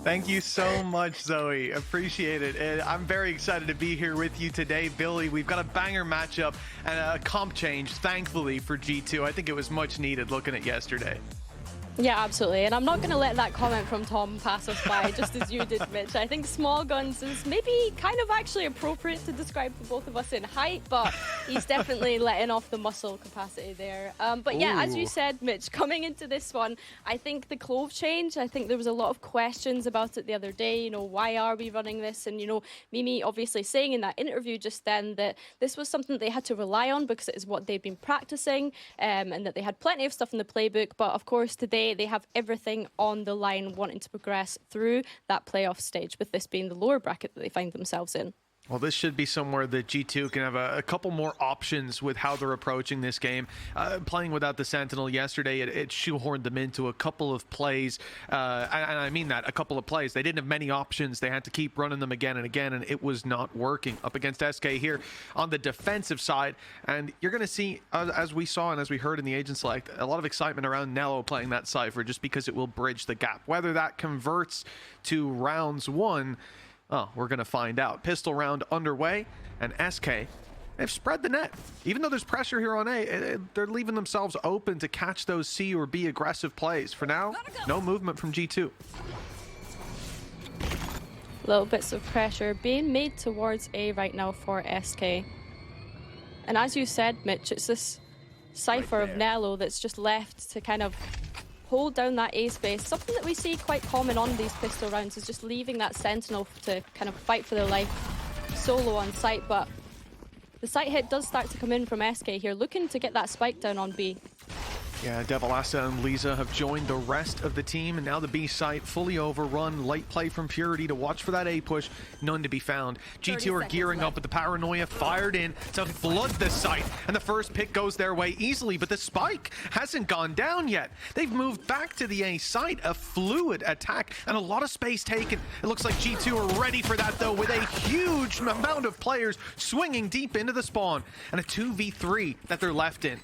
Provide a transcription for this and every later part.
Thank you so much, Zoe. Appreciate it. And I'm very excited to be here with you today, Billy. We've got a banger matchup and a comp change, thankfully, for G2. I think it was much needed looking at yesterday. Yeah, absolutely. And I'm not going to let that comment from Tom pass us by, just as you did, Mitch. I think small guns is maybe kind of actually appropriate to describe for both of us in height, but he's definitely letting off the muscle capacity there. But yeah, as you said, Mitch, coming into this one, I think the Clove change, I think there was a lot of questions about it the other day. You know, why are we running this? And, you know, Mimi obviously saying in that interview just then that this was something they had to rely on because it is what they've been practicing, and that they had plenty of stuff in the playbook. But of course, today, they have everything on the line wanting to progress through that playoff stage, with this being the lower bracket that they find themselves in. Well, this should be somewhere that G2 can have a couple more options with how they're approaching this game. Playing without the Sentinel yesterday, it shoehorned them into a couple of plays. And I mean that, a couple of plays. They didn't have many options. They had to keep running them again and again, and it was not working. Up against SK here on the defensive side. And you're going to see, as we saw and as we heard in the Agent Select, a lot of excitement around Nello playing that Cypher just because it will bridge the gap. Whether that converts to rounds one, oh, we're going to find out. Pistol round underway, and SK, they've spread the net. Even though there's pressure here on A, they're leaving themselves open to catch those C or B aggressive plays. For now, no movement from G2. Little bits of pressure being made towards A right now for SK. And as you said, Mitch, it's this Cypher of Nello that's just left to kind of hold down that A space. Something that we see quite common on these pistol rounds is just leaving that Sentinel to kind of fight for their life solo on site. But the site hit does start to come in from SK here, looking to get that spike down on B. Yeah, Devilassa and Lisa have joined the rest of the team, and now the B site fully overrun. Light play from Purity to watch for that A push. None to be found. G2 are gearing up with the Paranoia fired in to flood the site, and the first pick goes their way easily, but the spike hasn't gone down yet. They've moved back to the A site, a fluid attack, and a lot of space taken. It looks like G2 are ready for that, though, with a huge amount of players swinging deep into the spawn, and a 2v3 that they're left in.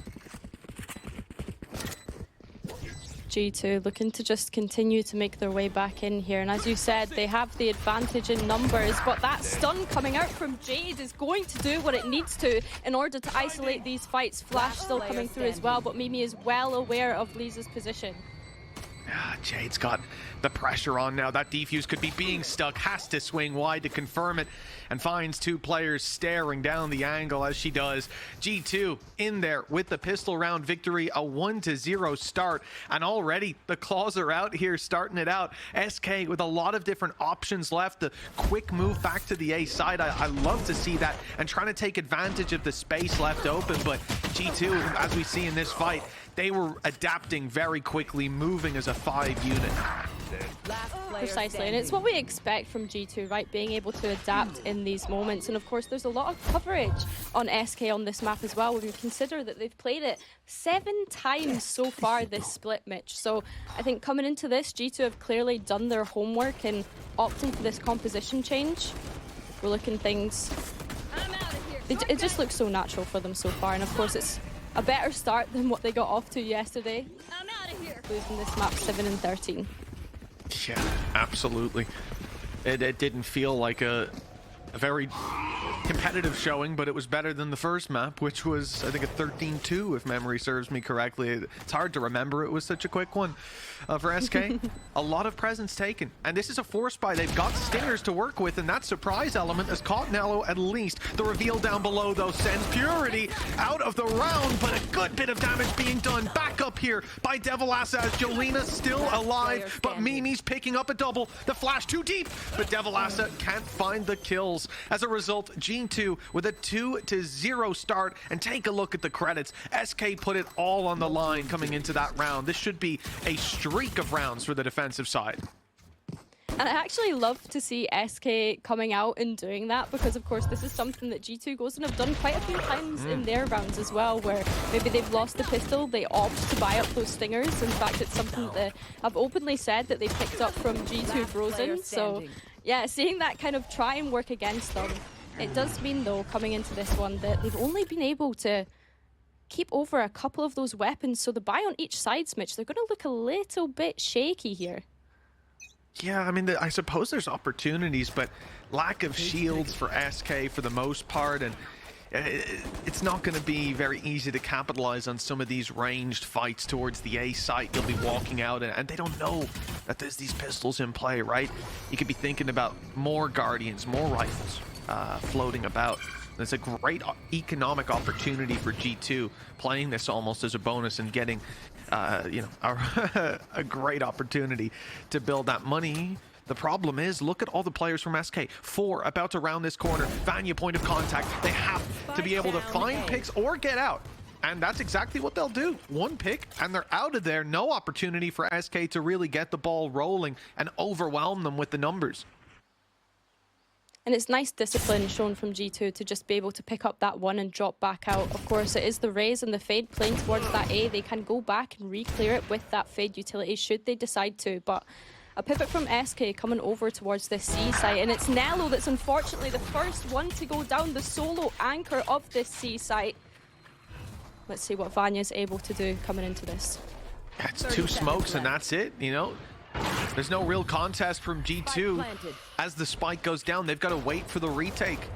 G2 looking to just continue to make their way back in here, and as you said, they have the advantage in numbers, but that stun coming out from Jade is going to do what it needs to in order to isolate these fights. Flash still coming through as well, but Mimi is well aware of Lisa's position. Jade's got the pressure on now. That defuse could be being stuck, has to swing wide to confirm it, and finds two players staring down the angle as she does. G2 in there with the pistol round victory, a 1-0 start, and already the claws are out here starting it out. SK with a lot of different options left. The quick move back to the A side, I love to see that, and trying to take advantage of the space left open, but G2, as we see in this fight, they were adapting very quickly, moving as a 5 unit. Precisely, and it's what we expect from G2, right? Being able to adapt in these moments. And of course, there's a lot of coverage on SK on this map as well, when we consider that they've played it 7 times so far this split, Mitch. So I think coming into this, G2 have clearly done their homework and opting for this composition change. We're looking things... It just looks so natural for them so far, and of course it's a better start than what they got off to yesterday. I'm out of here. Losing this map 7-13. Yeah, absolutely. It didn't feel like a very competitive showing, but it was better than the first map, which was, I think, a 13-2, if memory serves me correctly. It's hard to remember. It was such a quick one. For SK, a lot of presence taken. And this is a force buy. They've got stingers to work with, and that surprise element has caught Nello at least. The reveal down below, though, sends Purity out of the round, but a good bit of damage being done. Back up here by Devilassa as Jolina's still alive, but Mimi's picking up a double. The flash too deep, but Devilassa can't find the kills. As a result, G2 with a 2-0 start, and take a look at the credits. SK put it all on the line coming into that round. This should be a streak of rounds for the defensive side. And I actually love to see SK coming out and doing that, because of course this is something that G2 goes and have done quite a few times in their rounds as well, where maybe they've lost the pistol, they opt to buy up those stingers. In fact, it's something that they have openly said that they picked up from G2 Frozen. So yeah, seeing that kind of try and work against them, it does mean though, coming into this one, that they've only been able to keep over a couple of those weapons. So the buy on each side, Mitch, they're going to look a little bit shaky here. Yeah, I mean, I suppose there's opportunities, but lack of shields for SK for the most part, and it's not going to be very easy to capitalize on some of these ranged fights towards the A site. You'll be walking out, and they don't know that there's these pistols in play, right? You could be thinking about more Guardians, more rifles floating about. It's a great economic opportunity for G2, playing this almost as a bonus and getting, you know, a great opportunity to build that money. The problem is, look at all the players from SK. 4 about to round this corner. Vanya point of contact. They have to be able to find picks or get out. And that's exactly what they'll do. 1 pick, and they're out of there. No opportunity for SK to really get the ball rolling and overwhelm them with the numbers. And it's nice discipline shown from G2 to just be able to pick up that 1 and drop back out. Of course, it is the Raze and the Fade playing towards that A. They can go back and re-clear it with that Fade utility should they decide to. But a pivot from SK coming over towards this C site, and it's Nello that's unfortunately the first one to go down, the solo anchor of this C site. Let's see what Vanya's able to do coming into this. It's 2 smokes and that's it, you know? There's no real contest from G2. As the spike goes down, they've got to wait for the retake.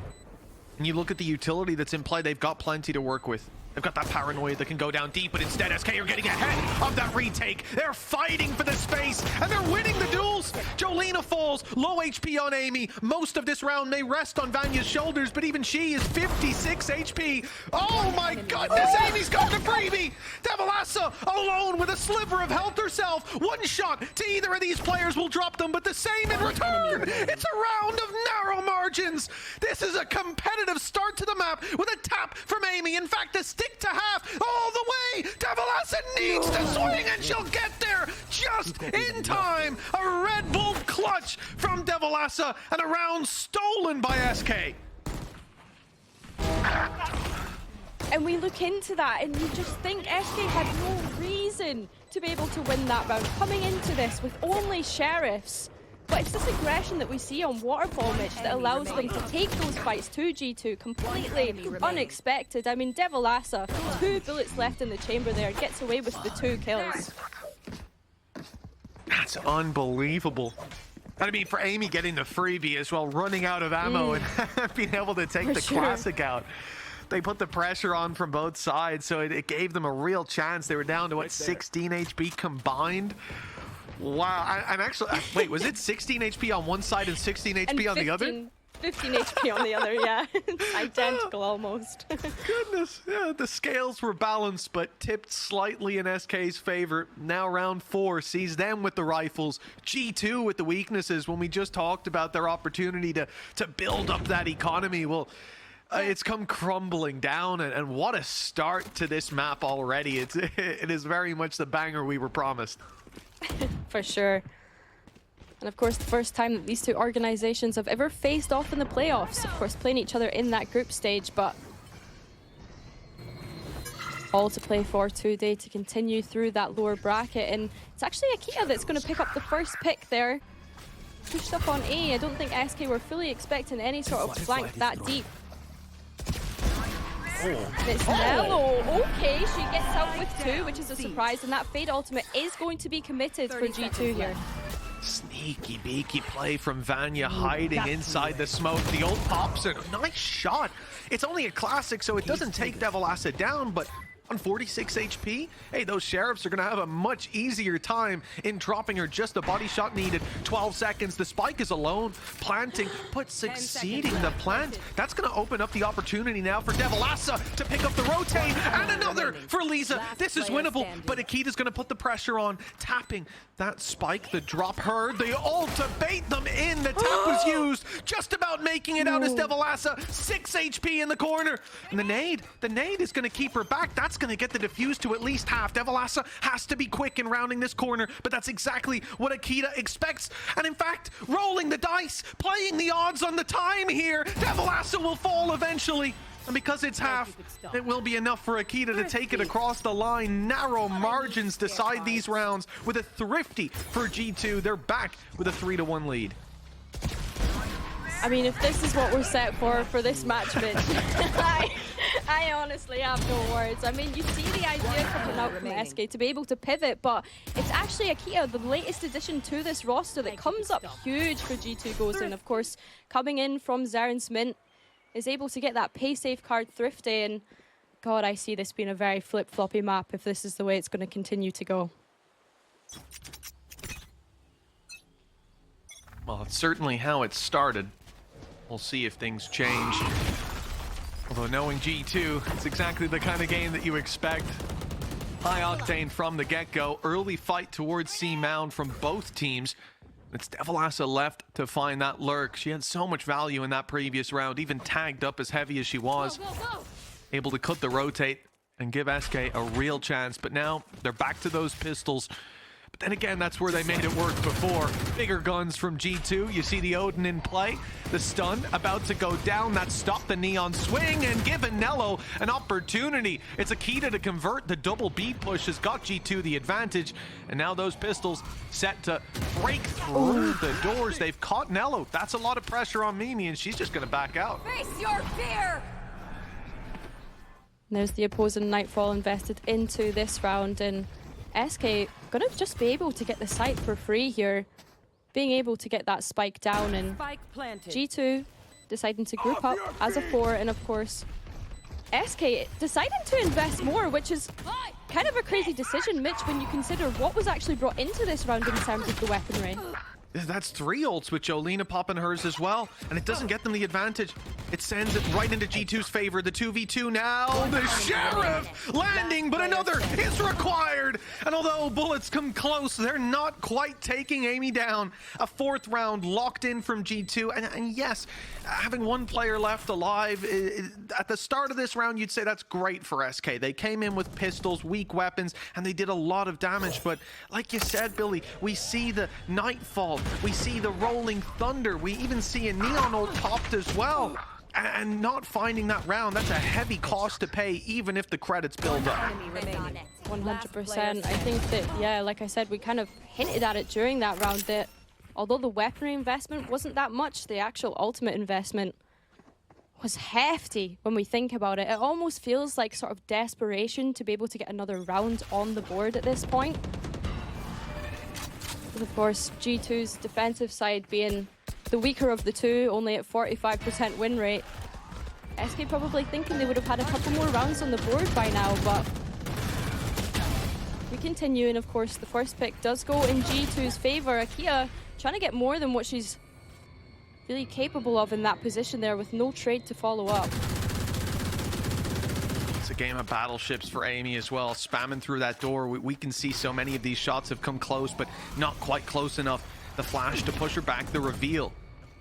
And you look at the utility that's in play, they've got plenty to work with. They've got that paranoia that can go down deep, but instead SK are getting ahead of that retake. They're fighting for the space, and they're winning the duels. Jolina falls, low HP on Amy. Most of this round may rest on Vanya's shoulders, but even she is 56 HP. Oh my goodness, Amy's got the freebie. Devilassa alone with a sliver of health herself. 1 shot to either of these players will drop them, but the same in return. It's a round of narrow margins. This is a competitive start to the map with a tap from Amy. In fact, a stick to half all the way. Devilassa needs to swing and she'll get there just in time. A Red Bull clutch from Devilassa and a round stolen by SK. And we look into that and you just think SK had no reason to be able to win that round coming into this with only Sheriffs. But it's this aggression that we see on Waterfall, Mitch, that allows them to take those fights to G2 completely unexpected. I mean, Devilassa, 2 bullets left in the chamber there, gets away with the 2 kills. That's unbelievable. And I mean, for Amy getting the freebie as well, running out of ammo and being able to take the classic out. They put the pressure on from both sides, so it gave them a real chance. They were down to, what, 16 HP combined? Wow, and actually, wait, was it 16 HP on one side and 16 HP and on the other? 15 HP on the other, yeah. It's identical almost. Goodness, yeah, the scales were balanced, but tipped slightly in SK's favor. Now round 4 sees them with the rifles. G2 with the weaknesses when we just talked about their opportunity to build up that economy. Well, it's come crumbling down, and what a start to this map already. It is very much the banger we were promised. For sure. And of course, the first time that these 2 organizations have ever faced off in the playoffs. Of course, playing each other in that group stage, but all to play for today to continue through that lower bracket. And it's actually Akita that's going to pick up the first pick there. Pushed up on A. I don't think SK were fully expecting any sort of flank that deep. It's Nello. Okay, she gets out with 2, which is a surprise, and that Fade ultimate is going to be committed for G2 here. Sneaky beaky play from Vanya, hiding inside the smoke. The old pops it. Nice shot. It's only a classic, so it doesn't take Devilassa down, but on 46 HP, hey, those Sheriffs are going to have a much easier time in dropping her. Just the body shot needed. 12 seconds. The spike is alone, planting, but succeeding the plant. That's going to open up the opportunity now for Devilassa to pick up the rotate, and another for Lisa. This is winnable, but Akita's going to put the pressure on, tapping that spike. The drop heard, the ult to bait them in. The tap was used, just about making it out as Devilassa. 6 HP in the corner, and the nade is going to keep her back. That's going to get the defuse to at least half. Devilassa has to be quick in rounding this corner, but that's exactly what Akita expects. And in fact, rolling the dice, playing the odds on the time here. Devilassa will fall eventually. And because it's half, it will be enough for Akita to take it across the line. Narrow margins decide these rounds with a thrifty for G2. They're back with a 3-1 lead. I mean, if this is what we're set for this match, Mitch, I I honestly have no words. I mean, you see the idea coming out from SK to be able to pivot, but it's actually Akita, the latest addition to this roster, that comes up huge for G2 Ghost. Of course, coming in from Zaren's Mint, is able to get that pay safe card thrifty, and God, I see this being a very flip-floppy map if this is the way it's going to continue to go. Well, it's certainly how it started. We'll see if things change. Although knowing G2, it's exactly the kind of game that you expect. High octane from the get-go. Early fight towards C Mound from both teams. It's Devilassa left to find that lurk. She had so much value in that previous round, even tagged up as heavy as she was. Able to cut the rotate and give SK a real chance. But now they're back to those pistols. But then again, that's where they made it work before. Bigger guns from G2. You see the Odin in play. The stun about to go down. That stopped the Neon swing and given Nello an opportunity. It's Akita to convert. The double B push has got G2 the advantage. And now those pistols set to break through the doors. They've caught Nello. That's a lot of pressure on Mimi, and she's just going to back out. Face your fear! There's the opposing Nightfall invested into this round, and SK gonna just be able to get the site for free here, being able to get that spike down, and G2 deciding to group up as a 4, and of course SK deciding to invest more, which is kind of a crazy decision, Mitch, when you consider what was actually brought into this round in terms of the weaponry. That's 3 ults with Jolina popping hers as well, and it doesn't get them the advantage. It sends it right into G2's favor. The 2v2 now. The Sheriff landing, but another is required. And although bullets come close, they're not quite taking Amy down. A 4th round locked in from G2. And yes, having one player left alive, at the start of this round, you'd say that's great for SK. They came in with pistols, weak weapons, and they did a lot of damage. But like you said, Billy, we see the Nightfall. We see the Rolling Thunder. We even see a Neon ult popped as well. And not finding that round, that's a heavy cost to pay, even if the credits build up. 100%. I think that, yeah, like I said, we kind of hinted at it during that round that although the weaponry investment wasn't that much, the actual ultimate investment was hefty when we think about it. It almost feels like sort of desperation to be able to get another round on the board at this point. With, of course, G2's defensive side being the weaker of the two, only at 45% win rate. SK probably thinking they would have had a couple more rounds on the board by now, but we continue, and of course the first pick does go in G2's favor. Akita trying to get more than what she's really capable of in that position there, with no trade to follow up. It's a game of battleships for Amy as well, spamming through that door. We can see so many of these shots have come close, but not quite close enough. The flash to push her back, the reveal.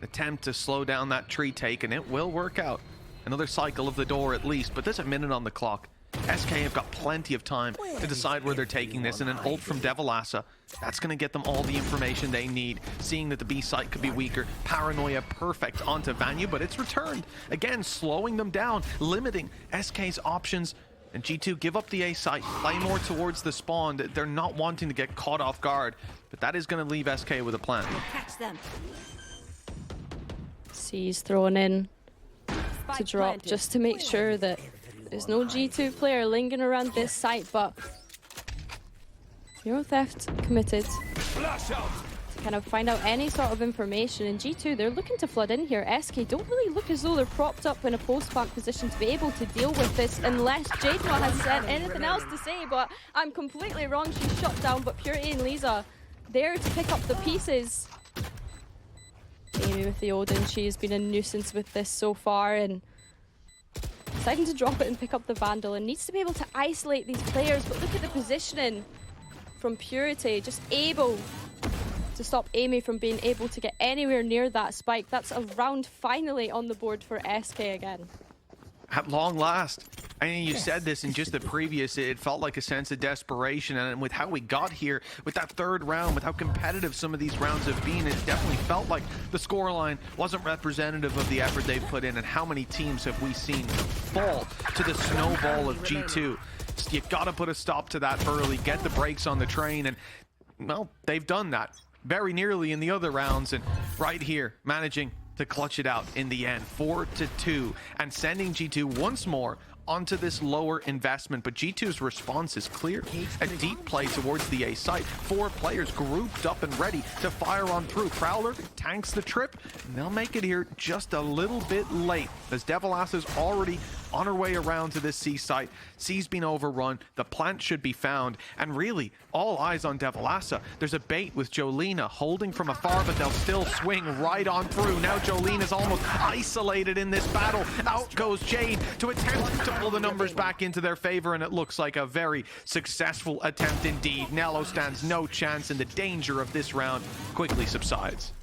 Attempt to slow down that tree take, and it will work out. Another cycle of the door at least, but there's a minute on the clock. SK have got plenty of time to decide where they're taking this, and an ult from Devilassa, that's going to get them all the information they need. Seeing that the B site could be weaker, Paranoia perfect onto Vanyu, but it's returned. Again, slowing them down, limiting SK's options. And G2 give up the A site, play more towards the spawn. They're not wanting to get caught off guard, but that is going to leave SK with a plan. Catch them. C's thrown in to drop just to make sure that there's no G2 player lingering around this site, but Hero Theft committed to kind of find out any sort of information. And G2, they're looking to flood in here. SK don't really look as though they're propped up in a post-plant position to be able to deal with this, unless Jadema has said anything else to say, but I'm completely wrong. She's shut down, but Purity and Lisa there to pick up the pieces. Amy with the Odin, she has been a nuisance with this so far, and deciding to drop it and pick up the Vandal, and needs to be able to isolate these players. But look at the positioning from Purity, just able to stop Amy from being able to get anywhere near that spike. That's a round finally on the board for SK again. At long last. I mean, you said this in just the previous, it felt like a sense of desperation, and with how we got here, with that 3rd round, with how competitive some of these rounds have been, it definitely felt like the scoreline wasn't representative of the effort they've put in, and how many teams have we seen fall to the snowball of G2. So you gotta put a stop to that early, get the brakes on the train, and well, they've done that very nearly in the other rounds, and right here, managing to clutch it out in the end, 4-2, and sending G2 once more onto this lower investment, but G2's response is clear. A deep play towards the A site. 4 players grouped up and ready to fire on through. Prowler tanks the trip, and they'll make it here just a little bit late, as Devilassa's already on her way around to this C site. C's been overrun, the plant should be found, and really, all eyes on Devilassa. There's a bait with Jolina holding from afar, but they'll still swing right on through. Now Jolina's almost isolated in this battle. Out goes Jade to attempt to pull the numbers back into their favor, and it looks like a very successful attempt indeed. Nello stands no chance, and the danger of this round quickly subsides.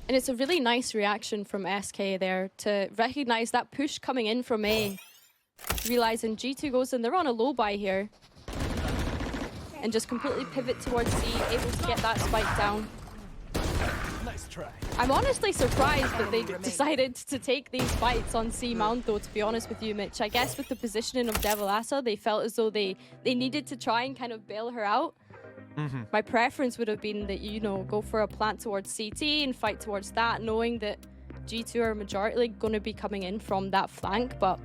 And it's a really nice reaction from SK there to recognize that push coming in from A. Realizing G2 goes in, they're on a low buy here. And just completely pivot towards C, able to get that spike down. Nice try. I'm honestly surprised that they decided to take these fights on C Mount, though, to be honest with you, Mitch. I guess with the positioning of Devilassa, they felt as though they needed to try and kind of bail her out. My preference would have been that, you know, go for a plant towards CT and fight towards that, knowing that G2 are majority going to be coming in from that flank, but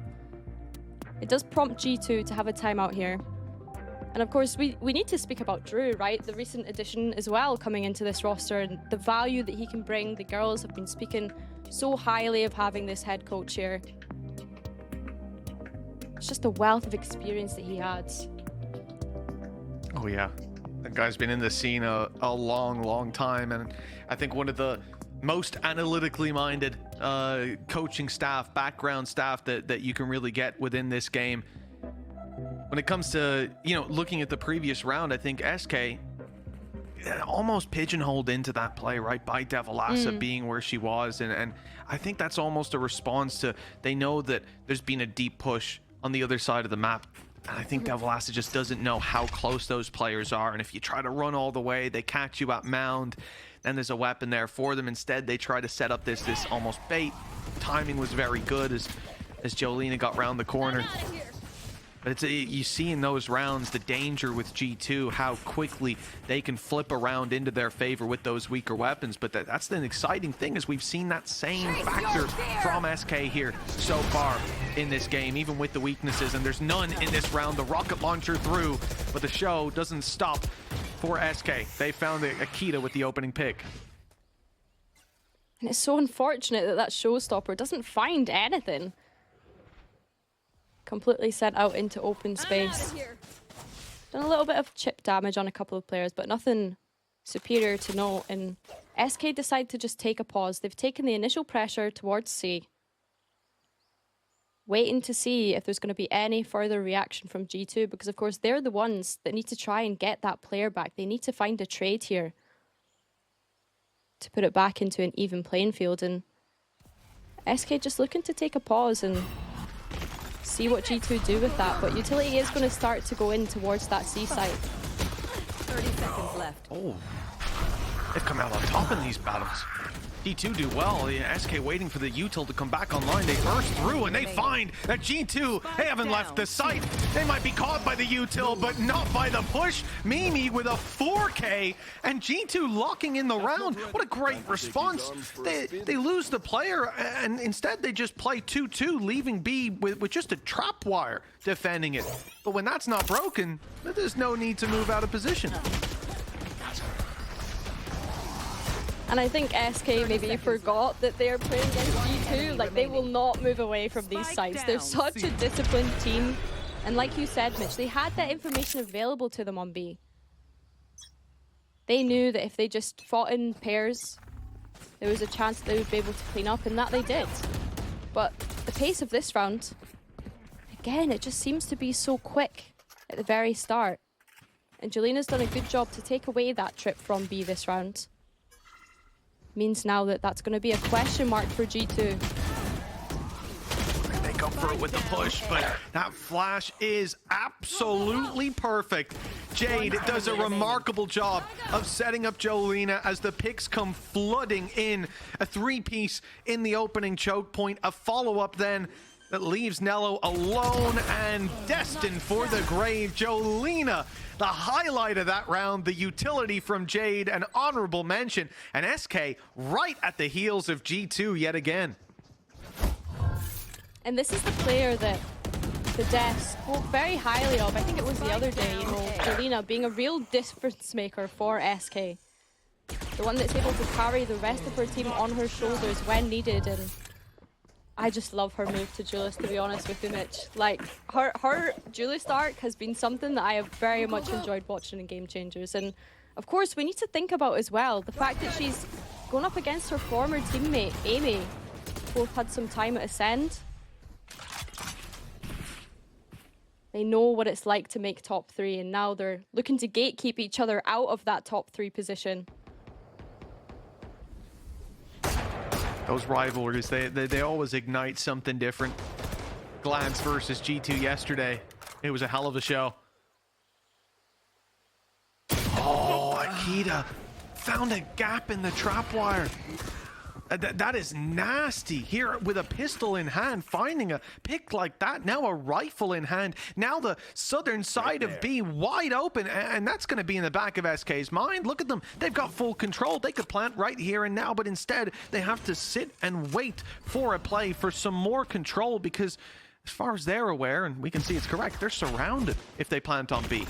it does prompt G2 to have a timeout here. And of course, we need to speak about Drew, right? The recent addition as well coming into this roster and the value that he can bring. The girls have been speaking so highly of having this head coach here. It's just a wealth of experience that he adds. Oh yeah, that guy's been in the scene a long time, and I think one of the most analytically minded coaching staff, background staff that you can really get within this game. When it comes to, you know, looking at the previous round, I think SK almost pigeonholed into that play, right, by Devilassa being where she was, and I think that's almost a response to, they know that there's been a deep push on the other side of the map. And I think Devilassa just doesn't know how close those players are. And if you try to run all the way, they catch you at mound. Then there's a weapon there for them. Instead, they try to set up this almost bait. Timing was very good as Jolina got round the corner. But it's you see in those rounds the danger with G2, how quickly they can flip around into their favor with those weaker weapons. But that's the exciting thing, is we've seen that same factor from SK here so far in this game, even with the weaknesses. And there's none in this round. The rocket launcher through, but the show doesn't stop for SK. They found Akita with the opening pick. And it's so unfortunate that that showstopper doesn't find anything. Completely sent out into open space. Done a little bit of chip damage on a couple of players, but nothing superior to note. And SK decide to just take a pause. They've taken the initial pressure towards C, waiting to see if there's going to be any further reaction from G2, because of course they're the ones that need to try and get that player back. They need to find a trade here to put it back into an even playing field. And SK just looking to take a pause and see what G2 do with that, but utility is going to start to go in towards that C site. 30 seconds left. Oh, they've come out on top in these battles. G2 do well. The SK waiting for the util to come back online. They burst through and they find that G2, they haven't left the site. They might be caught by the util, but not by the push. Mimi with a 4K and G2 locking in the round. What a great response. They lose the player and instead they just play 2-2, leaving B with just a trap wire defending it. But when that's not broken, there's no need to move out of position. And I think SK maybe forgot that they're playing against G2. Like, they will not move away from these sites. They're such a disciplined team. And like you said, Mitch, they had that information available to them on B. They knew that if they just fought in pairs, there was a chance they would be able to clean up, and that they did. But the pace of this round, again, it just seems to be so quick at the very start. And Jolina's done a good job to take away that trip from B this round. Means now that that's going to be a question mark for G2. They go for it with the push, but that flash is absolutely perfect. Jade does a remarkable job of setting up Jolina as the picks come flooding in. A 3-piece in the opening choke point, a follow-up then that leaves Nello alone and destined for the grave. Jolina, the highlight of that round, the utility from Jade, an honorable mention, and SK right at the heels of G2 yet again. And this is the player that the devs spoke very highly of. I think it was the other day, you know, Jolina being a real difference maker for SK. The one that's able to carry the rest of her team on her shoulders when needed. And I just love her move to Julius, to be honest with you, Mitch. Like, her Julius arc has been something that I have very much enjoyed watching in Game Changers. And of course, we need to think about as well the fact that she's going up against her former teammate, Amy. Both had some time at Ascend. They know what it's like to make top 3, and now they're looking to gatekeep each other out of that top 3 position. Those rivalries, they always ignite something different. Glance versus G2 yesterday. It was a hell of a show. Oh, Akita found a gap in the trapwire. That is nasty. Here with a pistol in hand, finding a pick like that. Now a rifle in hand. Now the southern side of B wide open. And that's going to be in the back of SK's mind. Look at them. They've got full control. They could plant right here and now. But instead, they have to sit and wait for a play for some more control. Because as far as they're aware, and we can see it's correct, they're surrounded if they plant on B.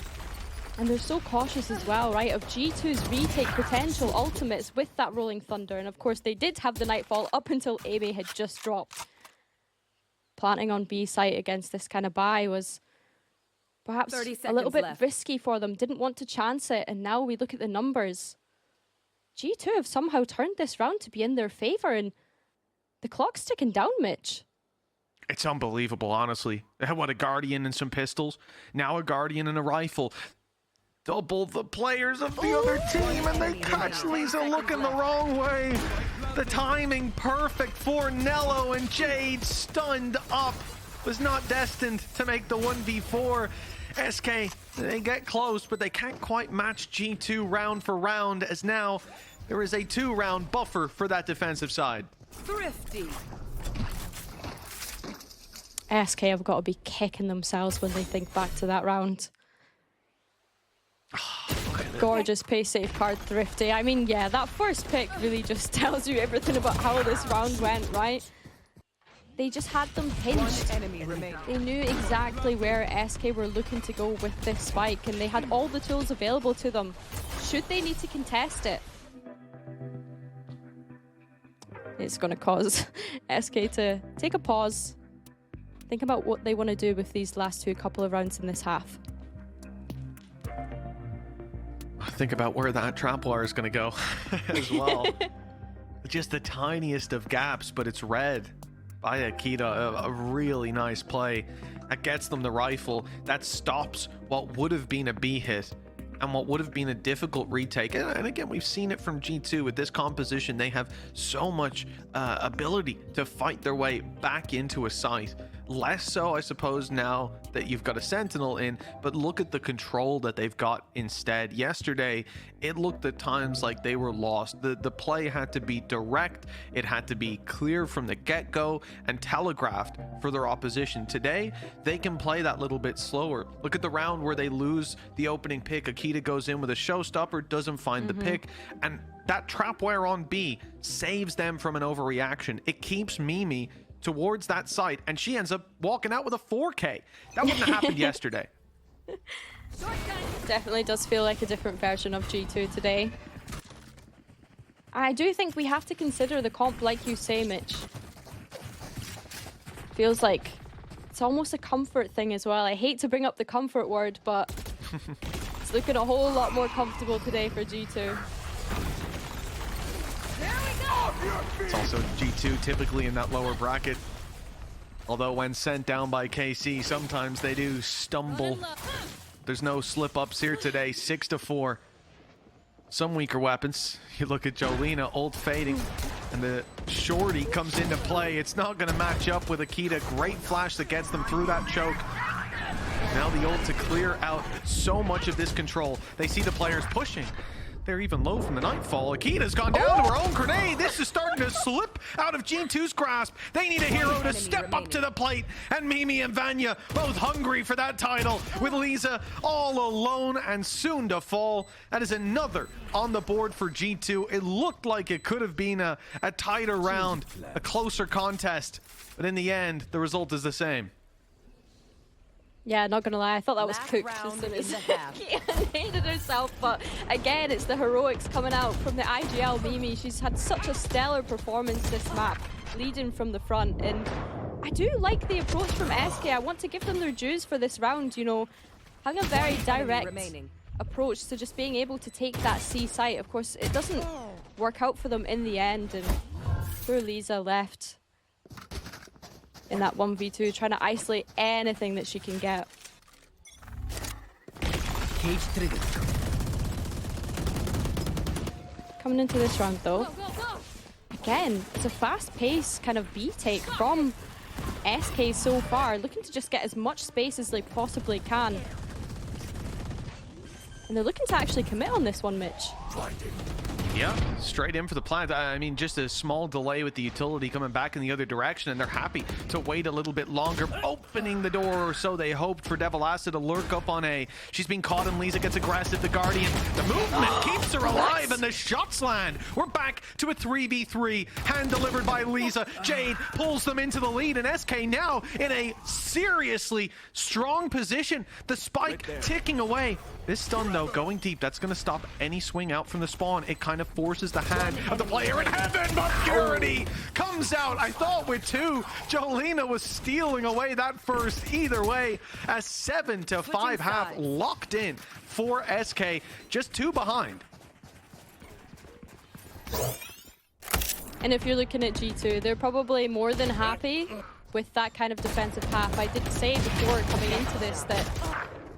And they're so cautious as well, right, of G2's retake potential ultimates with that Rolling Thunder. And of course, they did have the Nightfall up until Amy had just dropped. Planting on B site against this kind of buy was perhaps a little bit risky for them. Didn't want to chance it. And now we look at the numbers. G2 have somehow turned this round to be in their favor. And the clock's ticking down, Mitch. It's unbelievable, honestly. What, a Guardian and some pistols? Now a Guardian and a rifle. Double the players of the other team, and they catch Lisa looking the wrong way. The timing perfect for Nello, and Jade stunned up. Was not destined to make the 1v4. SK, they get close, but they can't quite match G2 round for round, as now there is a 2-round buffer for that defensive side. Thrifty. SK have got to be kicking themselves when they think back to that round. Gorgeous pace safe card, Thrifty. I mean, yeah, that first pick really just tells you everything about how this round went, right? They just had them pinched. They knew exactly where SK were looking to go with this spike, and they had all the tools available to them should they need to contest it. It's going to cause SK to take a pause, think about what they want to do with these last couple of rounds in this half. Think about where that trapwire is going to go as well. Just the tiniest of gaps, but it's read by Akita. A really nice play. That gets them the rifle. That stops what would have been a B hit and what would have been a difficult retake. And again, we've seen it from G2 with this composition. They have so much ability to fight their way back into a site. Less so, I suppose, now that you've got a Sentinel in, but look at the control that they've got instead. Yesterday, it looked at times like they were lost. The play had to be direct, it had to be clear from the get-go and telegraphed for their opposition. Today, they can play that little bit slower. Look at the round where they lose the opening pick. Akita goes in with a showstopper, doesn't find the pick, and that trapwire on B saves them from an overreaction. It keeps Mimi towards that site, and she ends up walking out with a 4K. That wouldn't have happened yesterday. Definitely does feel like a different version of G2 today. I do think we have to consider the comp, like you say, Mitch. Feels like it's almost a comfort thing as well. I hate to bring up the comfort word, but it's looking a whole lot more comfortable today for G2. It's also G2 typically in that lower bracket. Although when sent down by KC, sometimes they do stumble. There's no slip-ups here today, 6-4. Some weaker weapons. You look at Jolina, ult fading, and the shorty comes into play. It's not going to match up with Akita. Great flash that gets them through that choke. Now the ult to clear out so much of this control. They see the players pushing. They're even low from the Nightfall. Akita's gone down to her own grenade. This is starting to slip out of G2's grasp. They need a hero to step up to the plate. And Mimi and Vanya both hungry for that title, with Lisa all alone and soon to fall. That is another on the board for G2. It looked like it could have been a tighter round, a closer contest. But in the end, the result is the same. Yeah, not gonna lie, I thought that was Last cooked as round soon in as the half. Kian hated herself. But again, it's the heroics coming out from the IGL Mimi. She's had such a stellar performance this map, leading from the front. And I do like the approach from SK. I want to give them their dues for this round, you know, having a very direct approach to just being able to take that C site. Of course, it doesn't work out for them in the end, and poor Lisa left in that 1v2, trying to isolate anything that she can get. Cage triggered. Coming into this round though, again, it's a fast-paced kind of B take from SK so far, looking to just get as much space as they possibly can. And they're looking to actually commit on this one, Mitch. Yeah, straight in for the plant. I mean, just a small delay with the utility coming back in the other direction, and they're happy to wait a little bit longer, opening the door, or so they hoped, for Devil Acid to lurk up on A. She's being caught, and Lisa gets aggressive. The Guardian, the movement keeps her alive, and the shots land. We're back to a 3v3, hand delivered by Lisa. Jade pulls them into the lead, and SK now in a seriously strong position. The spike ticking away. This stun, though, going deep, that's going to stop any swing out from the spawn. It kind of forces the hand of the player in heaven, but Purity comes out, I thought, with two. Jolena was stealing away that first. Either way, a 7-5 half locked in for SK, just two behind. And if you're looking at G2, they're probably more than happy with that kind of defensive half. I did say before coming into this that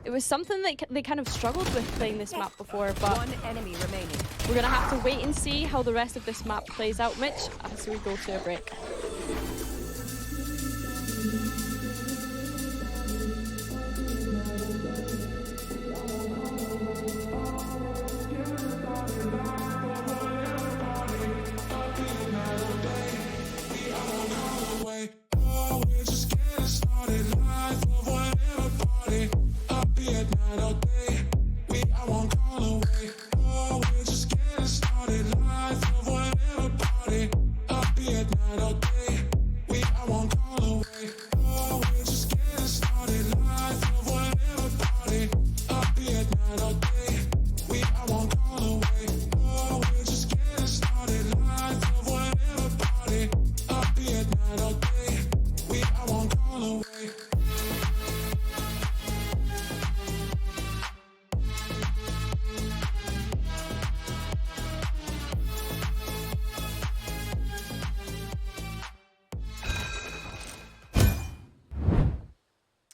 it was something that they kind of struggled with playing this map before, but One enemy remaining. we're going to have to wait and see how the rest of this map plays out, Mitch, as we go to a break.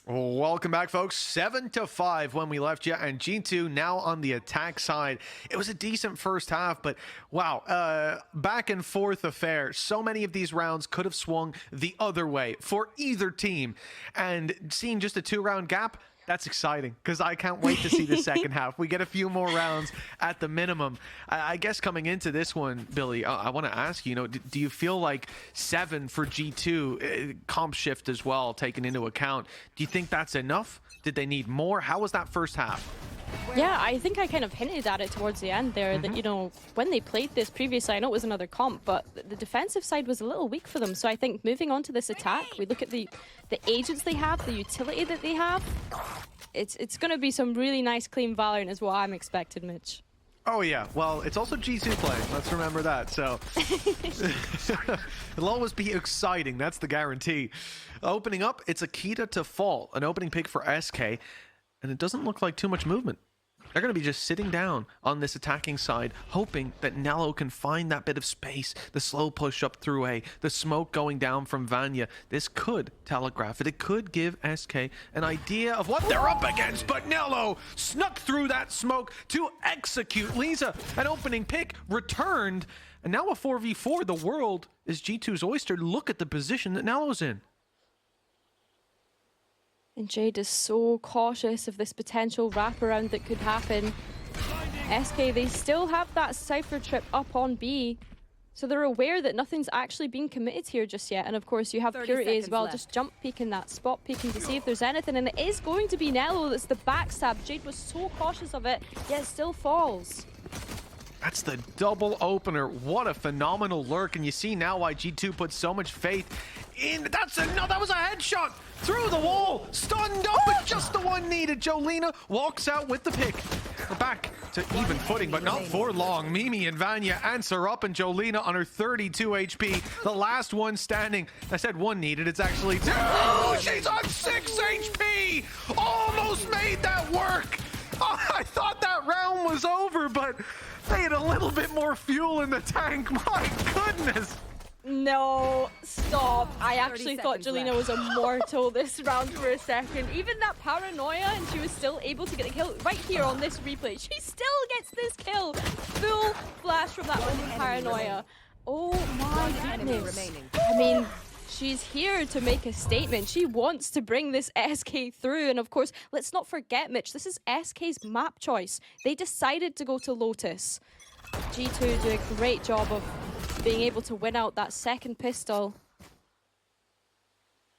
Welcome back, folks. 7-5 when we left you, and G2 now on the attack side. It was a decent first half, but wow, back and forth affair. So many of these rounds could have swung the other way for either team, and seeing just a 2-round gap, that's exciting, because I can't wait to see the second half. We get a few more rounds at the minimum. I guess coming into this one, Billy, I want to ask you, do you feel like 7 for G2, comp shift as well, taken into account, do you think that's enough? Did they need more? How was that first half? Yeah, I think I kind of hinted at it towards the end there, that, you know, when they played this previously, I know it was another comp, but the defensive side was a little weak for them. So I think moving on to this attack, we look at the agents they have, the utility that they have, it's going to be some really nice, clean Valorant is what I'm expecting, Mitch. Oh yeah, well, it's also G2 play. Let's remember that. So it'll always be exciting. That's the guarantee. Opening up, it's Akita to fall. An opening pick for SK, and it doesn't look like too much movement. They're going to be just sitting down on this attacking side, hoping that Nello can find that bit of space. The slow push up through A, the smoke going down from Vanya. This could telegraph it. It could give SK an idea of what they're up against, but Nello snuck through that smoke to execute. Lisa, an opening pick, returned, and now a 4v4. The world is G2's oyster. Look at the position that Nello's in. And Jade is so cautious of this potential wraparound that could happen. SK, they still have that Cypher trip up on B. So they're aware that nothing's actually been committed here just yet. And of course, you have 30 Purity as seconds well, left. just jump peeking that, spot peeking to see if there's anything. And it is going to be Nello that's the backstab. Jade was so cautious of it, yet it still falls. That's the double opener. What a phenomenal lurk. And you see now why G2 put so much faith in. That was a headshot through the wall. Stunned up, but just the one needed. Jolina walks out with the pick. We're back to even footing, but not for long. Mimi and Vanya answer up, and Jolina on her 32 HP. The last one standing. I said one needed, it's actually two. Oh, she's on 6 HP. Almost made that work. Oh, I thought that round was over, but they had a little bit more fuel in the tank. My goodness. No, stop. I actually thought seconds Jolina was immortal this round for a second. Even that paranoia, and she was still able to get the kill right here on this replay. She still gets this kill. Full flash from that open paranoia. Oh my goodness. I mean, she's here to make a statement. She wants to bring this SK through. And of course, let's not forget, Mitch, this is SK's map choice. They decided to go to Lotus. G2 do a great job of being able to win out that second pistol.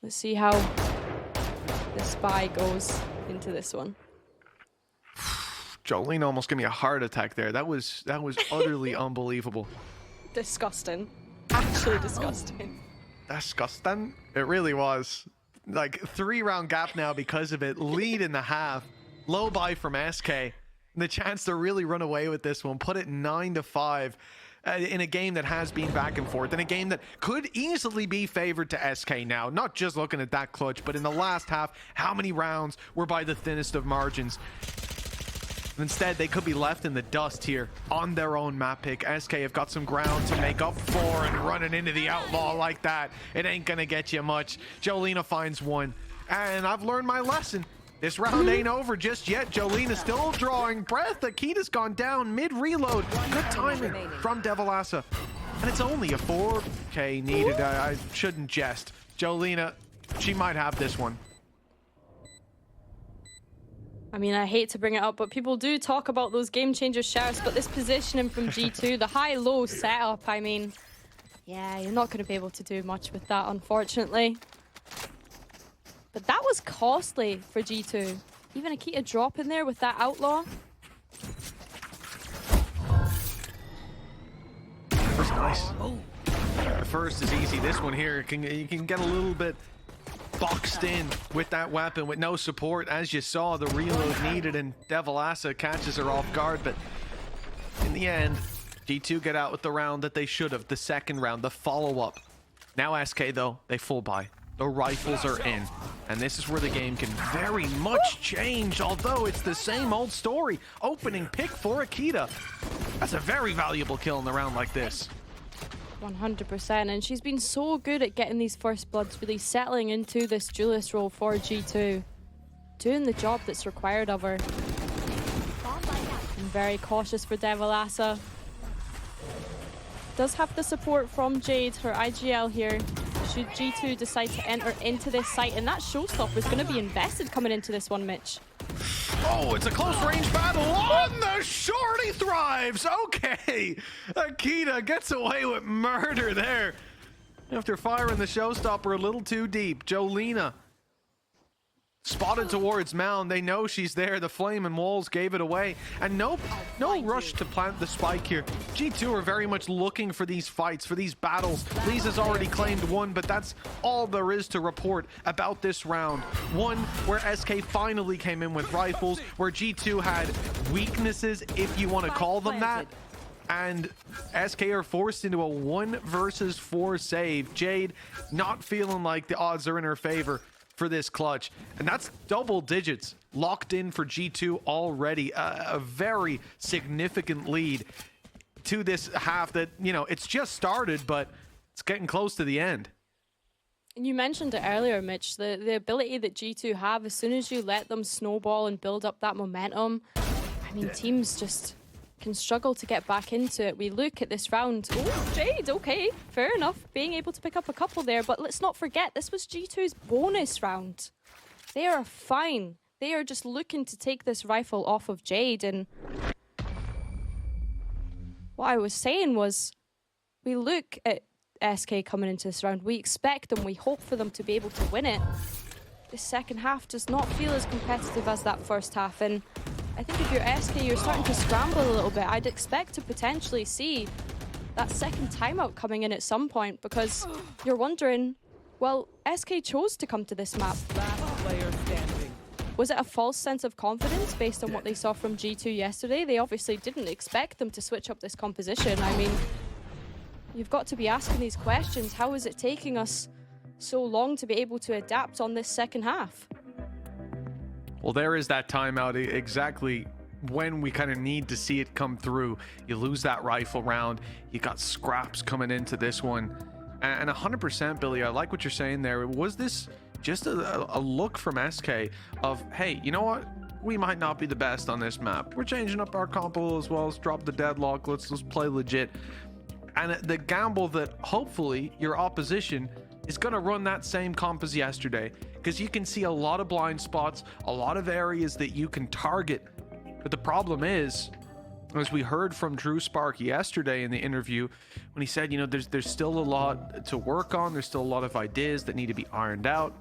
Let's see how the spy goes into this one. Jolene almost gave me a heart attack there. That was utterly unbelievable. Disgusting. Actually disgusting. Disgusting. It really was. Like 3-round gap now because of it. Lead in the half. Low buy from SK. The chance to really run away with this one. Put it 9-5. In a game that has been back and forth, in a game that could easily be favored to SK now. Not just looking at that clutch, but in the last half, how many rounds were by the thinnest of margins? Instead, they could be left in the dust here on their own map pick. SK have got some ground to make up for, and running into the outlaw like that, it ain't gonna get you much. Jolina finds one, and I've learned my lesson. This round ain't over just yet. Jolina's still drawing breath. Akita's gone down mid-reload. Good timing from Devilassa. And it's only a 4K needed. I shouldn't jest. Jolina, she might have this one. I mean, I hate to bring it up, but people do talk about those game changer shouts, but this positioning from G2, the high-low setup, I mean, yeah, you're not going to be able to do much with that, unfortunately. But that was costly for G2. Even Akita drop in there with that outlaw. First, nice. The first is easy. This one here, you can get a little bit boxed in with that weapon with no support. As you saw, the reload needed, and Devilassa catches her off guard. But in the end, G2 get out with the round that they should have. The second round, the follow-up. Now SK, though, they full buy. The rifles are in, and this is where the game can very much change, although it's the same old story. Opening pick for Akita. That's a very valuable kill in the round like this. 100%, and she's been so good at getting these first bloods, really settling into this duelist role for G2. Doing the job that's required of her. And very cautious for Devilassa. Does have the support from Jade, her IGL here. Should G2 decide to enter into this site, and that showstopper is going to be invested coming into this one, Mitch. Oh, it's a close range battle on the shorty thrives. Okay, Akita gets away with murder there after firing the showstopper a little too deep. Jolina spotted towards Mound. They know she's there. The flaming walls gave it away, and no rush to plant the spike here. G2 are very much looking for these fights, for these battles. Lisa's already claimed one, but that's all there is to report about this round. One where SK finally came in with rifles, where G2 had weaknesses, if you want to call them that, and SK are forced into a 1 versus 4 save. Jade not feeling like the odds are in her favor for this clutch, and that's double digits locked in for G2 already. A very significant lead to this half that, you know, it's just started, but it's getting close to the end. And you mentioned it earlier, Mitch, the ability that G2 have, as soon as you let them snowball and build up that momentum, I mean, teams just can struggle to get back into it. We look at this round. Oh, Jade, okay, fair enough. Being able to pick up a couple there, but let's not forget, this was G2's bonus round. They are fine. They are just looking to take this rifle off of Jade, and what I was saying was, we look at SK coming into this round, we expect them, we hope for them to be able to win it. The second half does not feel as competitive as that first half, and I think if you're SK, you're starting to scramble a little bit. I'd expect to potentially see that second timeout coming in at some point, because you're wondering, well, SK chose to come to this map. Last player standing. Was it a false sense of confidence based on what they saw from G2 yesterday? They obviously didn't expect them to switch up this composition. I mean, you've got to be asking these questions. How is it taking us so long to be able to adapt on this second half? Well, there is that timeout exactly when we kind of need to see it come through. You lose that rifle round. You got scraps coming into this one. And 100%, Billy, I like what you're saying there. Was this just a look from SK of, hey, you know what? We might not be the best on this map. We're changing up our compo as well. Let's drop the deadlock. Let's play legit. And the gamble that hopefully your opposition is going to run that same comp as yesterday, because you can see a lot of blind spots, a lot of areas that you can target. But the problem is, as we heard from Drew Spark yesterday in the interview, when he said, you know, there's still a lot to work on. There's still a lot of ideas that need to be ironed out.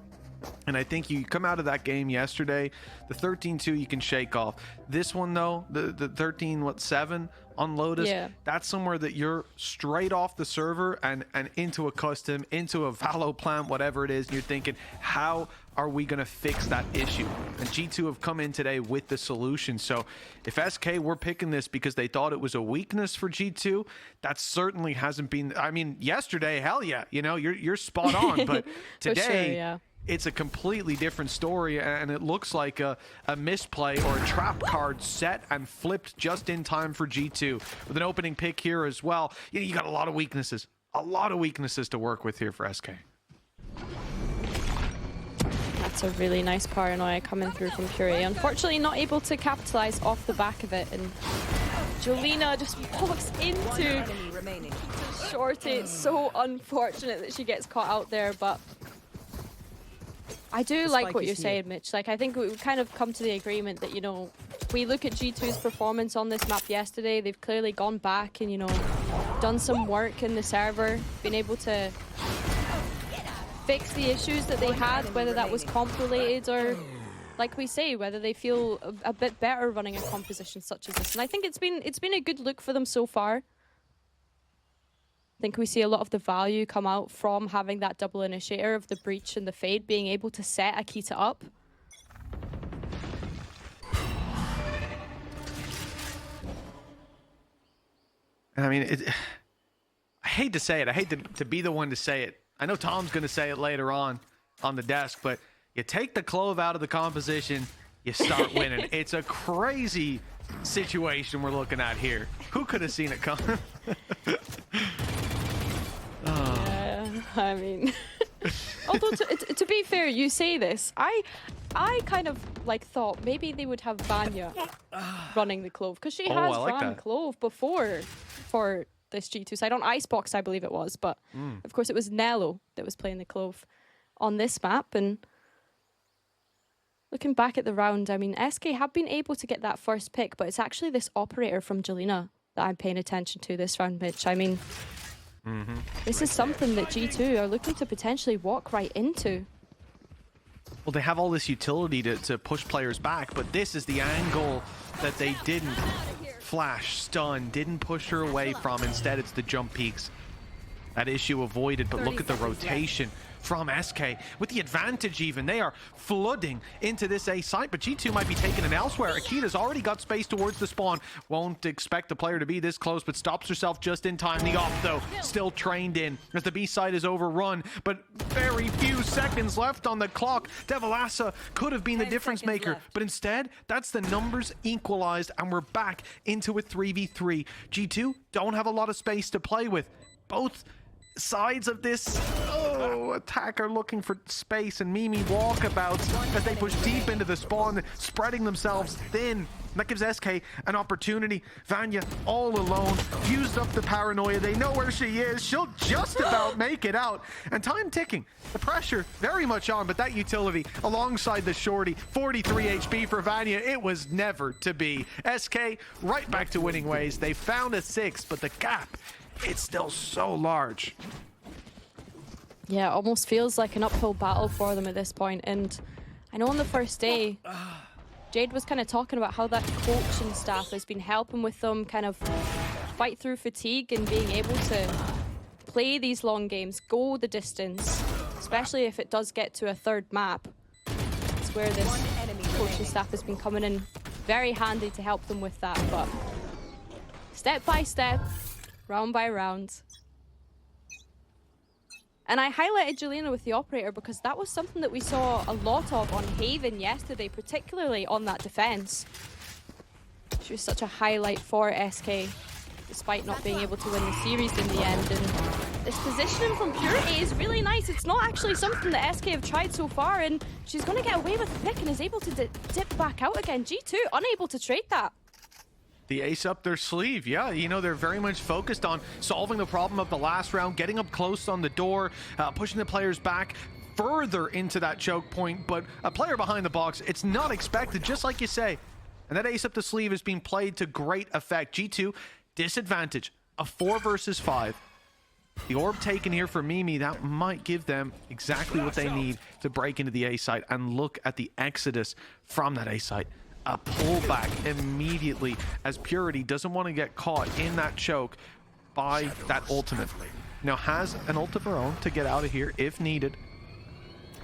And I think you come out of that game yesterday, the 13-2 you can shake off. This one though, the 13-7 on Lotus, yeah, that's somewhere that you're straight off the server and into a custom, into a Valo plant, whatever it is, and you're thinking, how are we going to fix that issue? And G2 have come in today with the solution. So if SK were picking this because they thought it was a weakness for G2, that certainly hasn't been. I mean, yesterday, hell yeah, you know, you're spot on, but today, sure, yeah, it's a completely different story, and it looks like a misplay or a trap card set and flipped just in time for G2 with an opening pick here as well. You got a lot of weaknesses to work with here for SK. that's a really nice paranoia coming through from Fury. Unfortunately, not able to capitalize off the back of it, and Jolina just walks into Enemy remaining. Shorty. It's so unfortunate that she gets caught out there, but I do like what you're saying, Mitch. Like, I think we've kind of come to the agreement that, you know, we look at G2's performance on this map yesterday. They've clearly gone back and, you know, done some work in the server, been able to fix the issues that they had, whether that was comp related or, like we say, whether they feel a bit better running a composition such as this. And I think it's been a good look for them so far. I think we see a lot of the value come out from having that double initiator of the breach and the fade, being able to set Akita up. And I mean, I hate to say it. I hate to be the one to say it. I know Tom's going to say it later on the desk, but you take the Clove out of the composition, you start winning. It's a crazy situation we're looking at here. Who could have seen it coming? I mean, although to be fair, you say this, I kind of like thought maybe they would have Vanya running the Clove, because she has run Clove before for this G2 side on Icebox, I believe it was, but of course it was Nello that was playing the Clove on this map. And looking back at the round, I mean, SK have been able to get that first pick, but it's actually this operator from Jelena that I'm paying attention to this round, Mitch. I mean, this is something that G2 are looking to potentially walk right into. Well, they have all this utility to push players back, but this is the angle that they didn't flash, stun, didn't push her away from. Instead, it's the jump peaks. That issue avoided, but look at the rotation from SK with the advantage even. They are flooding into this A site, but G2 might be taking it elsewhere. Akita's already got space towards the spawn. Won't expect the player to be this close, but stops herself just in time. The off, though, still trained in as the B site is overrun, but very few seconds left on the clock. Devilassa could have been the difference maker, but instead, that's the numbers equalized, and we're back into a 3v3. G2 don't have a lot of space to play with. Both sides of this attacker looking for space, and Mimi walkabouts as they push deep into the spawn, spreading themselves thin. That gives SK an opportunity. Vanya all alone, used up the paranoia. They know where she is. She'll just about make it out. And time ticking. The pressure very much on, but that utility alongside the shorty, 43 HP for Vanya. It was never to be. SK right back to winning ways. They found a 6, but the gap, it's still so large. Yeah, it almost feels like an uphill battle for them at this point. And I know on the first day, Jade was kind of talking about how that coaching staff has been helping with them kind of fight through fatigue and being able to play these long games, go the distance, especially if it does get to a third map. It's where this coaching staff has been coming in very handy to help them with that. But step by step, round by round. And I highlighted Jelena with the operator because that was something that we saw a lot of on Haven yesterday, particularly on that defense. She was such a highlight for SK, despite not being able to win the series in the end. And this positioning from Purity is really nice. It's not actually something that SK have tried so far, and she's going to get away with the pick and is able to dip back out again. G2 unable to trade that. The ace up their sleeve, yeah, you know, they're very much focused on solving the problem of the last round, getting up close on the door, pushing the players back further into that choke point, but a player behind the box, it's not expected, just like you say. And that ace up the sleeve is being played to great effect. G2, disadvantage, a 4 versus 5. The orb taken here for Mimi, that might give them exactly what they need to break into the A site. And look at the exodus from that A site. A pullback immediately as Purity doesn't want to get caught in that choke by that ultimate. Now has an ult of her own to get out of here if needed.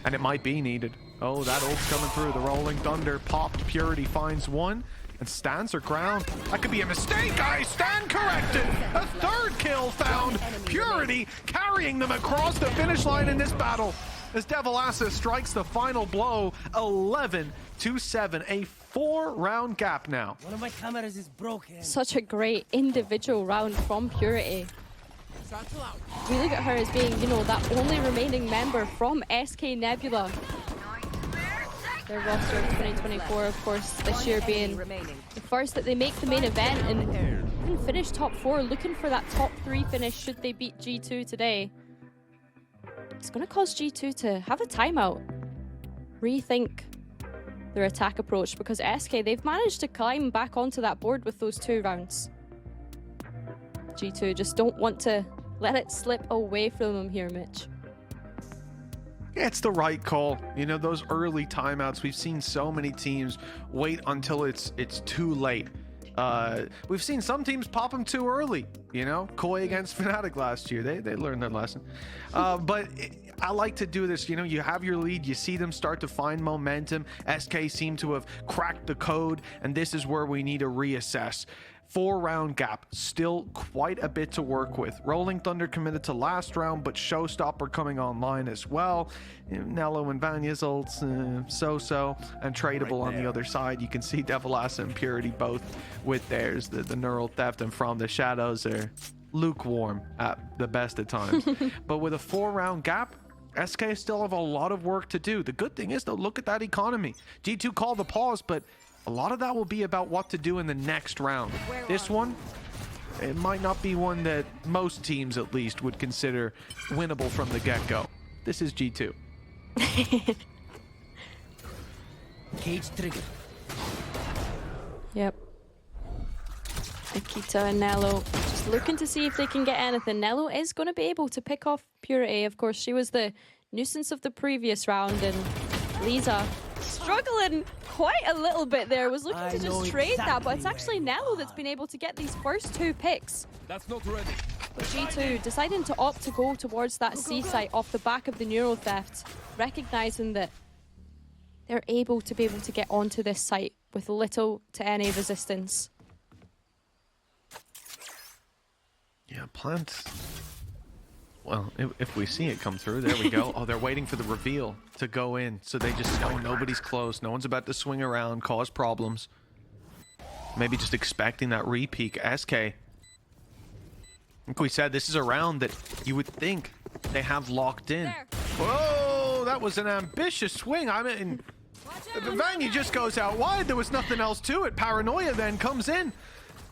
And it might be needed. Oh, that ult's coming through. The Rolling Thunder popped. Purity finds one and stands her ground. That could be a mistake. I stand corrected. A third kill found. Purity carrying them across the finish line in this battle. As Devilassa strikes the final blow, 11-7, a 4-round gap now. One of my cameras is broken. Such a great individual round from Purity. We look at her as being, you know, that only remaining member from SK Nebula. Their roster of 2024, of course, this year being the first that they make the main event and even finish top 4, looking for that top 3 finish should they beat G2 today. It's going to cause G2 to have a timeout, rethink their attack approach, because SK, they've managed to climb back onto that board with those 2 rounds. G2 just don't want to let it slip away from them here, Mitch. Yeah, it's the right call. You know, those early timeouts, we've seen so many teams wait until it's too late. We've seen some teams pop them too early. You know, Koi against Fnatic last year, they learned their lesson. But I like to do this. You know, you have your lead, you see them start to find momentum. SK seem to have cracked the code, and this is where we need to reassess. 4-round gap, still quite a bit to work with. Rolling Thunder committed to last round, but Showstopper coming online as well. Nello and Vanya's ults, so-so, and tradable on the other side. You can see Devilassa and Purity both with theirs. The neural theft and From the Shadows are lukewarm at the best of times. But with a 4-round gap, SK still have a lot of work to do. The good thing is, though, look at that economy. G2 called the pause, but a lot of that will be about what to do in the next round. This one, it might not be one that most teams, at least, would consider winnable from the get-go. This is G2. Cage trigger. Yep. Nikita and Nello just looking to see if they can get anything. Nello is going to be able to pick off Purity. Of course, she was the nuisance of the previous round, and Lisa struggling quite a little bit there. Was looking to just trade that, but it's actually Nello that's been able to get these first 2 picks. That's not ready. But G2 deciding to opt to go towards that C site off the back of the neural theft, recognizing that they're able to get onto this site with little to any resistance. Yeah, plant. Well, if we see it come through, there we go. Oh, they're waiting for the reveal to go in, so they just know nobody's close. No one's about to swing around, cause problems. Maybe just expecting that re-peek. SK Like we said, this is a round that you would think they have locked in. There. Whoa, that was an ambitious swing. I mean, Vanya just goes out wide. There was nothing else to it. Paranoia then comes in.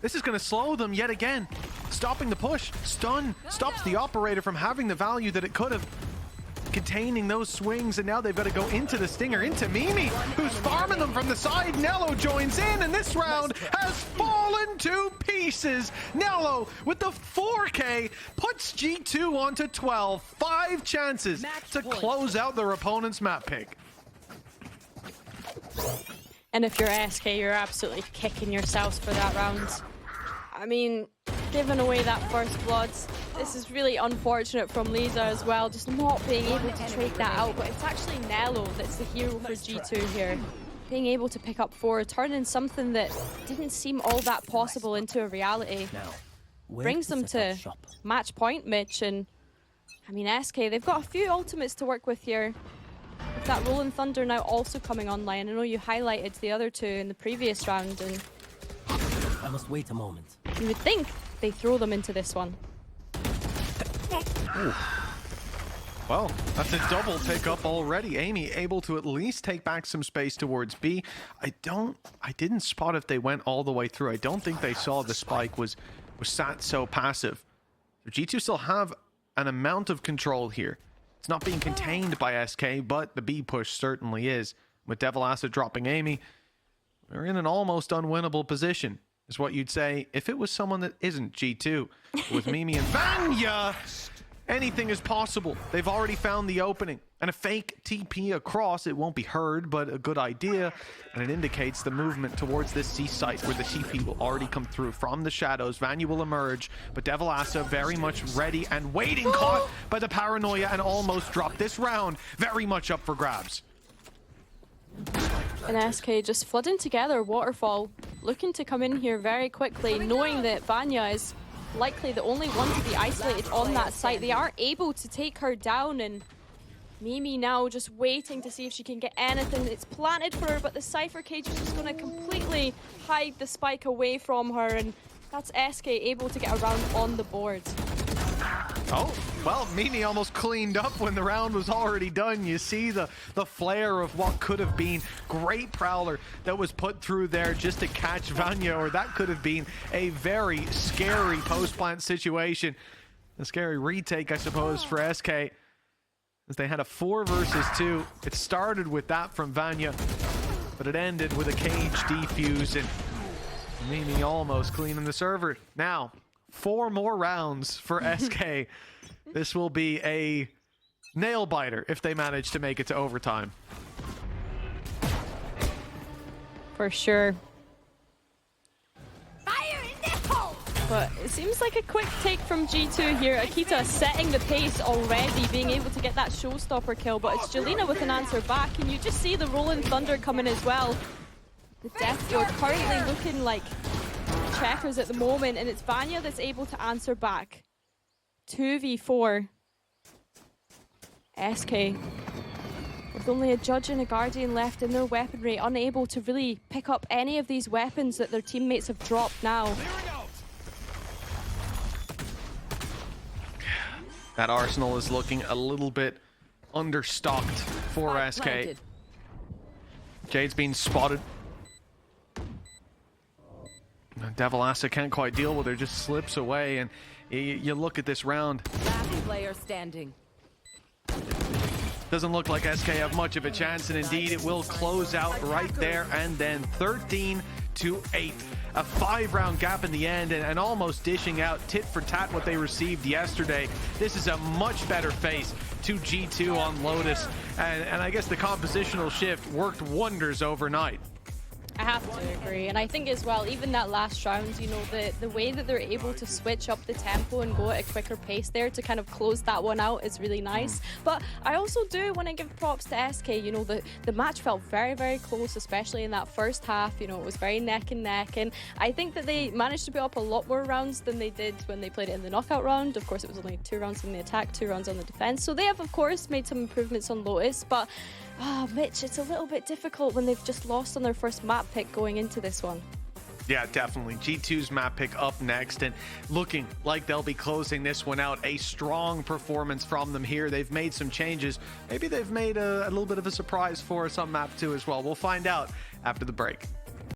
This is going to slow them yet again. Stopping the push. Stun stops the operator from having the value that it could have. Containing those swings, and now they've got to go into the stinger, into Mimi, who's farming them from the side. Nello joins in, and this round has fallen to pieces. Nello with the 4K puts G2 onto 12. 5 chances to close out their opponent's map pick. And if you're SK, you're absolutely kicking yourselves for that round. I mean, giving away that first blood, this is really unfortunate from Lisa as well, just not being able to trade that out. But it's actually Nello that's the hero for G2 here. Being able to pick up 4, turning something that didn't seem all that possible into a reality. Brings them to match point, Mitch. And I mean, SK, they've got a few ultimates to work with here. With that Rolling Thunder now also coming online. I know you highlighted the other 2 in the previous round, and I must wait a moment. you would think they throw them into this one. Ooh. Well, that's a double pick up already. Amy able to at least take back some space towards B. I didn't spot if they went all the way through. I don't think they saw the spike was sat so passive. So G2 still have an amount of control here. It's not being contained by SK, but the B push certainly is. With Devil Acid dropping Amy, we're in an almost unwinnable position, is what you'd say if it was someone that isn't G2. With Mimi and Vanya, anything is possible. They've already found the opening. And a fake TP across, it won't be heard, but a good idea. And it indicates the movement towards this C site where the TP will already come through from the shadows. Vanya will emerge, but Devil Asa very much ready and waiting, caught by the Paranoia and almost dropped. This round very much up for grabs. And SK just flooding together, Waterfall, looking to come in here very quickly, knowing that Vanya is likely the only one to be isolated on that site. They are able to take her down, and Mimi now just waiting to see if she can get anything that's planted for her, but the Cypher Cage is just going to completely hide the spike away from her, and that's SK able to get around on the board. Oh, well, Mimi almost cleaned up when the round was already done. You see the flare of what could have been. Great Prowler that was put through there just to catch Vanya, or that could have been a very scary post-plant situation. A scary retake, I suppose, for SK, as they had a 4 versus 2. It started with that from Vanya, but it ended with a cage defuse and Mimi almost cleaning the server. Now, 4 more rounds for SK. This will be a nail biter if they manage to make it to overtime. For sure. But it seems like a quick take from G2 here. Akita setting the pace already, being able to get that showstopper kill, but it's Jelena with an answer back, and you just see the Rolling Thunder coming as well. The Death Ward currently looking like checkers at the moment, and it's Vanya that's able to answer back. 2v4. SK, with only a Judge and a Guardian left in their weaponry, unable to really pick up any of these weapons that their teammates have dropped now. That arsenal is looking a little bit understocked for SK. Jade's been spotted. Devil Asa can't quite deal with her, just slips away, and you look at this round. Last player standing. Doesn't look like SK have much of a chance, and indeed it will close out right there and then. 13-8. A 5-round gap in the end, and almost dishing out tit for tat what they received yesterday. This is a much better face to G2 on Lotus, and I guess the compositional shift worked wonders overnight. I have to agree, and I think as well, even that last round, you know, the way that they're able to switch up the tempo and go at a quicker pace there to kind of close that one out is really nice. But I also do want to give props to SK. You know, the match felt very, very close, especially in that first half. You know, it was very neck and neck, and I think that they managed to put up a lot more rounds than they did when they played it in the knockout round. Of course, it was only 2 rounds in the attack, 2 rounds on the defense, so they have, of course, made some improvements on Lotus, but Mitch, it's a little bit difficult when they've just lost on their first map pick going into this one. Yeah, definitely. G2's map pick up next, and looking like they'll be closing this one out. A strong performance from them here. They've made some changes. Maybe they've made a little bit of a surprise for us on map 2 as well. We'll find out after the break.